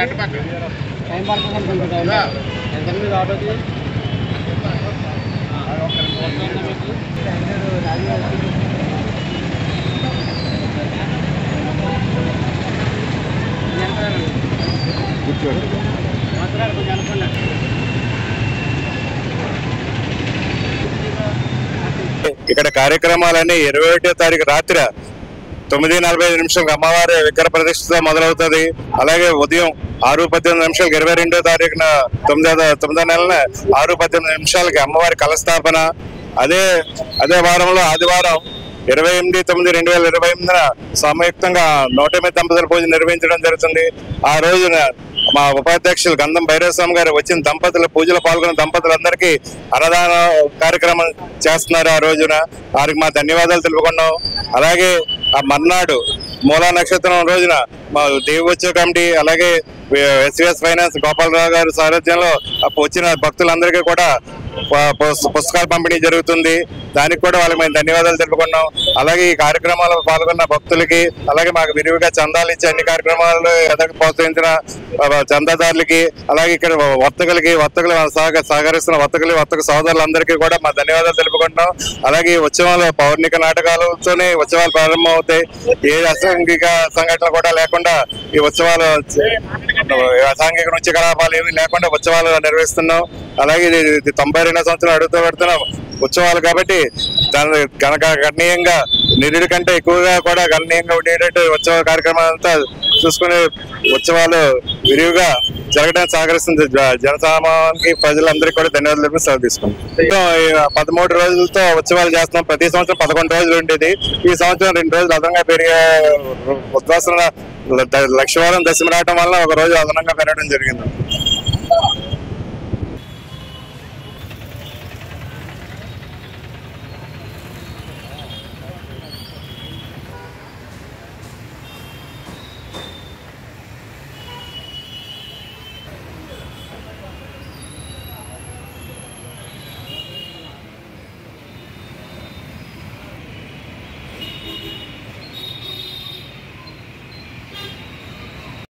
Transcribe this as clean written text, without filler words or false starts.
ఇక్కడ కార్యక్రమాలన్నీ 21వ తారీఖు రాత్రి 9:45 అమ్మవారి విగ్రహ ప్రతిష్ఠతో మొదలవుతుంది. అలాగే ఉదయం 6:18 22వ తారీఖున 9వ నెలన 6:18 అమ్మవారి కలస్థాపన. అదే వారంలో ఆదివారం 28/9/2028 సంయుక్తంగా 108 దంపతుల పూజ నిర్వహించడం జరుగుతుంది. ఆ రోజున మా ఉపాధ్యక్షులు గంధం భైరవస్వామి గారు వచ్చిన దంపతుల పూజలో పాల్గొన్న దంపతులందరికీ అన్నదాన కార్యక్రమం చేస్తున్నారు. ఆ రోజున వారికి మా ధన్యవాదాలు తెలుపుకున్నాం. అలాగే ఆ మర్నాడు మూలా నక్షత్రం రోజున మా దేవోత్సవ కమిటీ అలాగే ఎస్విఎస్ ఫైనాన్స్ గోపాలరావు గారి సారథ్యంలో వచ్చిన భక్తులందరికీ కూడా పుస్తకాల పంపిణీ జరుగుతుంది. దానికి కూడా వాళ్ళకి మేము ధన్యవాదాలు తెలుపుకున్నాం. అలాగే ఈ కార్యక్రమాల్లో పాల్గొన్న భక్తులకి అలాగే మాకు విరివిగా చందాలు ఇచ్చి అన్ని కార్యక్రమాలు ఎదగ ప్రోత్సహించిన చందాదారులకి అలాగే ఇక్కడ వర్తకులు సహకరిస్తున్న వర్తక సోదరులందరికీ కూడా మా ధన్యవాదాలు తెలుపుకుంటున్నాం. అలాగే ఉత్సవాలు పౌర్ణిక నాటకాలతోనే ఉత్సవాలు ప్రారంభమవుతాయి. ఏ అసాంఘిక సంఘటన కూడా లేకుండా ఈ ఉత్సవాలు అసాంఘిక నృత్య కలాపాలు ఏమీ లేకుండా ఉత్సవాలు నిర్వహిస్తున్నాం. అలాగే ఇది 92వ సంవత్సరం అడుగుతూ పెడుతున్నాం ఉత్సవాలు కాబట్టి దాని గణనీయంగా నిరుడి కంటే ఎక్కువగా కూడా గణనీయంగా ఉండేటట్టు ఉత్సవ కార్యక్రమాలంతా చూసుకునే ఉత్సవాలు విరివిగా జరగడానికి సహకరిస్తుంది. జనసామాన్యానికి ప్రజలందరికీ కూడా ధన్యవాదాలు చెప్పి సెలవు తీసుకున్నాం. 13 రోజులతో ఉత్సవాలు చేస్తున్నాం. ప్రతి సంవత్సరం 11 రోజులు ఉండేది. ఈ సంవత్సరం 2 రోజులు అదనంగా పెరిగే ఉద్వాసన లక్షవారం దశమి రావడం వల్ల ఒక రోజు అదనంగా పెరగడం జరిగింది.